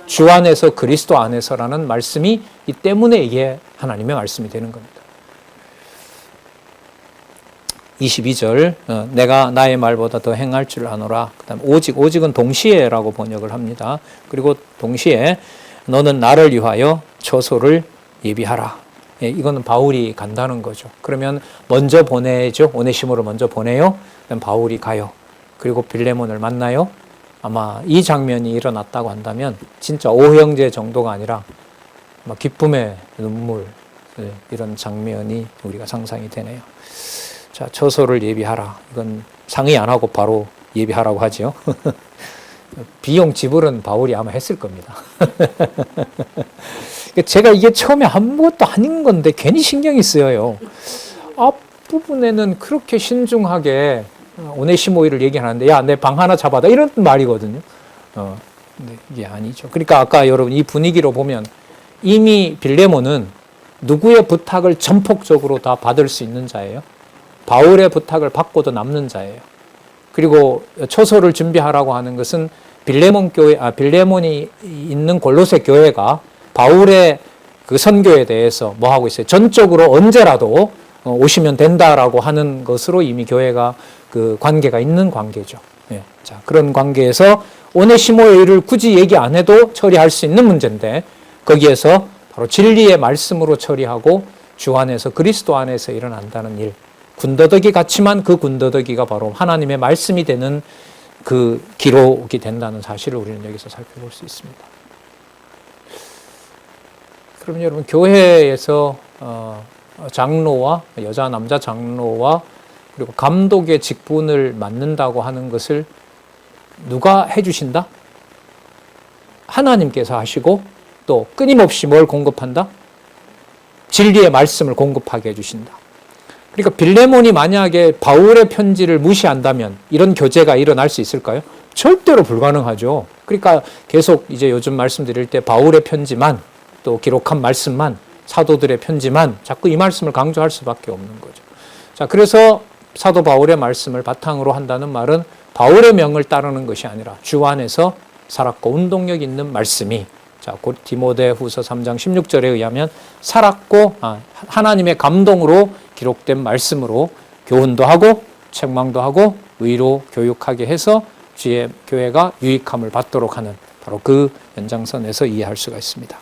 주 안에서 그리스도 안에서라는 말씀이 이 때문에 이게 하나님의 말씀이 되는 겁니다. 22절 내가 나의 말보다 더 행할 줄 아노라. 그다음 오직은 동시에라고 번역을 합니다. 그리고 동시에 너는 나를 위하여 처소를 예비하라. 예, 이거는 바울이 간다는 거죠. 그러면 먼저 보내죠. 오네시모를 먼저 보내요. 그다음 바울이 가요. 그리고 빌레몬을 만나요. 아마 이 장면이 일어났다고 한다면 진짜 오형제 정도가 아니라 아마 기쁨의 눈물 이런 장면이 우리가 상상이 되네요. 자, 처소를 예비하라. 이건 상의 안 하고 바로 예비하라고 하죠. 비용 지불은 바울이 아마 했을 겁니다. 제가 이게 처음에 아무것도 아닌 건데 괜히 신경이 쓰여요. 앞부분에는 그렇게 신중하게 오네시모를 얘기하는데 야, 내 방 하나 잡아다 이런 말이거든요. 근데 이게 아니죠. 그러니까 아까 여러분 이 분위기로 보면 이미 빌레몬은 누구의 부탁을 전폭적으로 다 받을 수 있는 자예요. 바울의 부탁을 받고도 남는 자예요. 그리고 처소를 준비하라고 하는 것은 빌레몬이 있는 골로새 교회가 바울의 그 선교에 대해서 뭐 하고 있어요? 전적으로 언제라도 오시면 된다라고 하는 것으로 이미 교회가 그 관계가 있는 관계죠. 예. 자, 그런 관계에서 오네시모의 일을 굳이 얘기 안 해도 처리할 수 있는 문제인데 거기에서 바로 진리의 말씀으로 처리하고 주 안에서 그리스도 안에서 일어난다는 일. 군더더기 같지만 그 군더더기가 바로 하나님의 말씀이 되는 그 기록이 된다는 사실을 우리는 여기서 살펴볼 수 있습니다. 그럼 여러분 교회에서 장로와 여자 남자 장로와 그리고 감독의 직분을 맡는다고 하는 것을 누가 해주신다? 하나님께서 하시고 또 끊임없이 뭘 공급한다? 진리의 말씀을 공급하게 해주신다. 그러니까 빌레몬이 만약에 바울의 편지를 무시한다면 이런 교제가 일어날 수 있을까요? 절대로 불가능하죠. 그러니까 계속 이제 요즘 말씀드릴 때 바울의 편지만 또 기록한 말씀만 사도들의 편지만 자꾸 이 말씀을 강조할 수밖에 없는 거죠. 자, 그래서 사도 바울의 말씀을 바탕으로 한다는 말은 바울의 명을 따르는 것이 아니라 주 안에서 살았고 운동력 있는 말씀이 자, 곧 디모데후서 3장 16절에 의하면 살았고 하나님의 감동으로 기록된 말씀으로 교훈도 하고 책망도 하고 의로 교육하게 해서 주의 교회가 유익함을 받도록 하는 바로 그 연장선에서 이해할 수가 있습니다.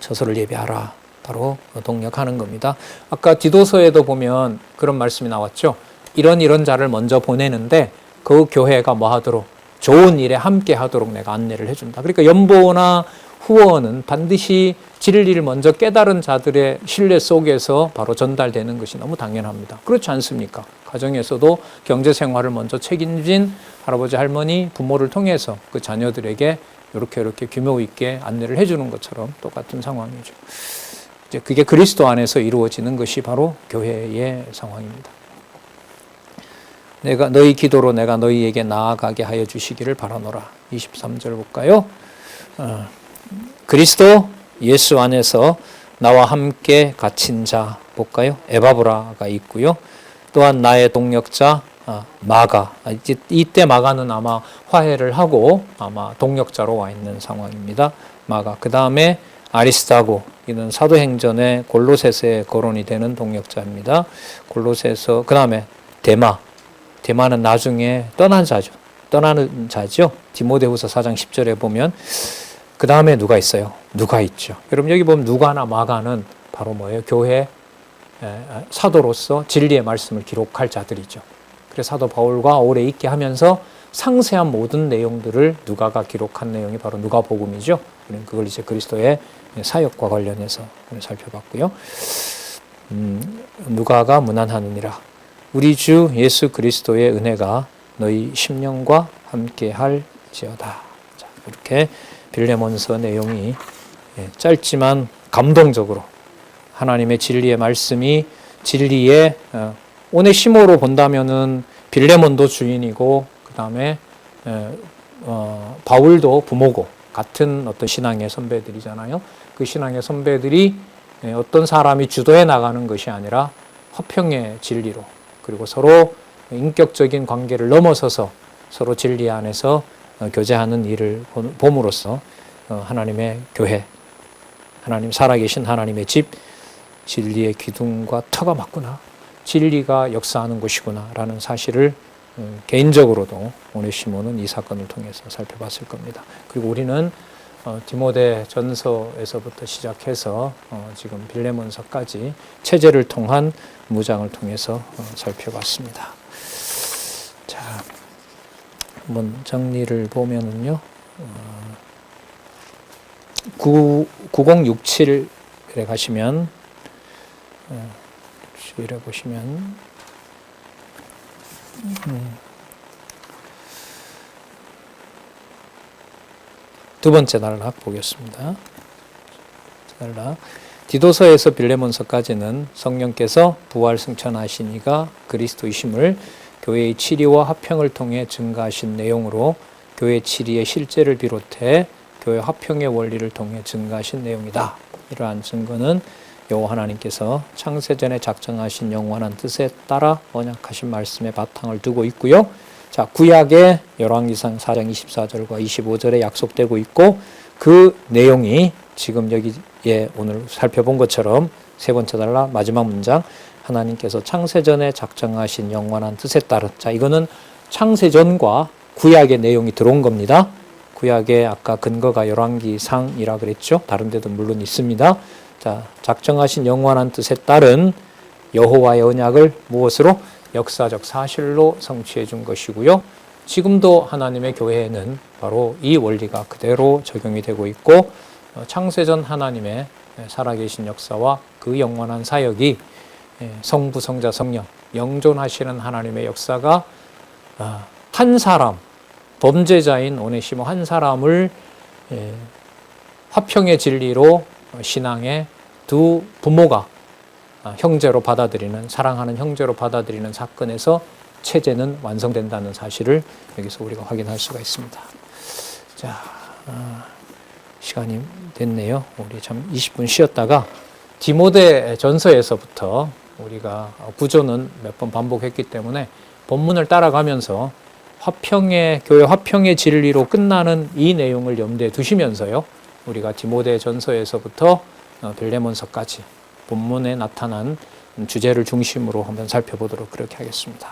처소를 예비하라. 바로 동력하는 겁니다. 아까 디도서에도 보면 그런 말씀이 나왔죠. 이런 자를 먼저 보내는데 그 교회가 뭐 하도록 좋은 일에 함께 하도록 내가 안내를 해준다. 그러니까 연보나 후원은 반드시 진리를 먼저 깨달은 자들의 신뢰 속에서 바로 전달되는 것이 너무 당연합니다. 그렇지 않습니까? 가정에서도 경제생활을 먼저 책임진 할아버지, 할머니, 부모를 통해서 그 자녀들에게 이렇게 규모 있게 안내를 해주는 것처럼 똑같은 상황이죠. 이제 그게 그리스도 안에서 이루어지는 것이 바로 교회의 상황입니다. 너희 기도로 내가 너희에게 나아가게 하여 주시기를 바라노라. 23절 볼까요? 그리스도 예수 안에서 나와 함께 갇힌 자 볼까요? 에바브라가 있고요. 또한 나의 동력자 마가. 이때 마가는 아마 화해를 하고 아마 동력자로 와 있는 상황입니다. 마가. 그 다음에 아리스타고, 이는 사도행전의 골로새서에 거론이 되는 동력자입니다. 골로새서. 그 다음에 데마는 나중에 떠나는 자죠. 디모데후서 4장 10절에 보면. 그 다음에 누가 있어요? 누가 있죠. 여러분 여기 보면 누가나 마가는 바로 뭐예요? 교회 사도로서 진리의 말씀을 기록할 자들이죠. 그래서 사도 바울과 오래 있게 하면서 상세한 모든 내용들을 누가가 기록한 내용이 바로 누가복음이죠. 그걸 이제 그리스도의 사역과 관련해서 살펴봤고요. 누가가 문안하느니라. 우리 주 예수 그리스도의 은혜가 너희 심령과 함께 할지어다. 자, 이렇게 빌레몬서 내용이 짧지만 감동적으로 하나님의 진리의 말씀이 진리의 오네시모로 본다면은 빌레몬도 주인이고 그 다음에 바울도 부모고 같은 어떤 신앙의 선배들이잖아요. 그 신앙의 선배들이 어떤 사람이 주도해 나가는 것이 아니라 화평의 진리로 그리고 서로 인격적인 관계를 넘어서서 서로 진리 안에서 교제하는 일을 봄으로써 하나님의 교회, 하나님 살아계신 하나님의 집, 진리의 기둥과 터가 맞구나. 진리가 역사하는 곳이구나 라는 사실을 개인적으로도 오네시모는 이 사건을 통해서 살펴봤을 겁니다. 그리고 우리는 디모데 전서에서부터 시작해서 지금 빌레몬서까지 체제를 통한 무장을 통해서 살펴봤습니다. 자, 한번 정리를 보면은요, 9067에 가시면, 주의를 보시면, 두 번째 단락 보겠습니다. 단락. 디도서에서 빌레몬서까지는 성령께서 부활 승천하신 이가 그리스도이심을 교회의 치리와 화평을 통해 증가하신 내용으로 교회 치리의 실제를 비롯해 교회 화평의 원리를 통해 증가하신 내용이다. 이러한 증거는 여호와 하나님께서 창세전에 작정하신 영원한 뜻에 따라 언약하신 말씀의 바탕을 두고 있고요. 자, 구약의 열왕기상 4장 24절과 25절에 약속되고 있고 그 내용이 지금 여기에 오늘 살펴본 것처럼 세 번째 단락 마지막 문장 하나님께서 창세전에 작정하신 영원한 뜻에 따른 자, 이거는 창세전과 구약의 내용이 들어온 겁니다. 구약의 아까 근거가 열왕기상이라 그랬죠. 다른 데도 물론 있습니다. 자, 작정하신 영원한 뜻에 따른 여호와의 언약을 무엇으로? 역사적 사실로 성취해 준 것이고요. 지금도 하나님의 교회에는 바로 이 원리가 그대로 적용이 되고 있고 창세전 하나님의 살아계신 역사와 그 영원한 사역이 성부, 성자, 성령 영존하시는 하나님의 역사가 한 사람 범죄자인 오네시모 한 사람을 화평의 진리로 신앙의 두 부모가 형제로 받아들이는, 사랑하는 형제로 받아들이는 사건에서 체제는 완성된다는 사실을 여기서 우리가 확인할 수가 있습니다. 자, 시간이 됐네요. 우리 참 20분 쉬었다가 디모데 전서에서부터 우리가 구조는 몇 번 반복했기 때문에 본문을 따라가면서 교회 화평의 진리로 끝나는 이 내용을 염두에 두시면서요, 우리가 디모데 전서에서부터 빌레몬서까지 본문에 나타난 주제를 중심으로 한번 살펴보도록 그렇게 하겠습니다.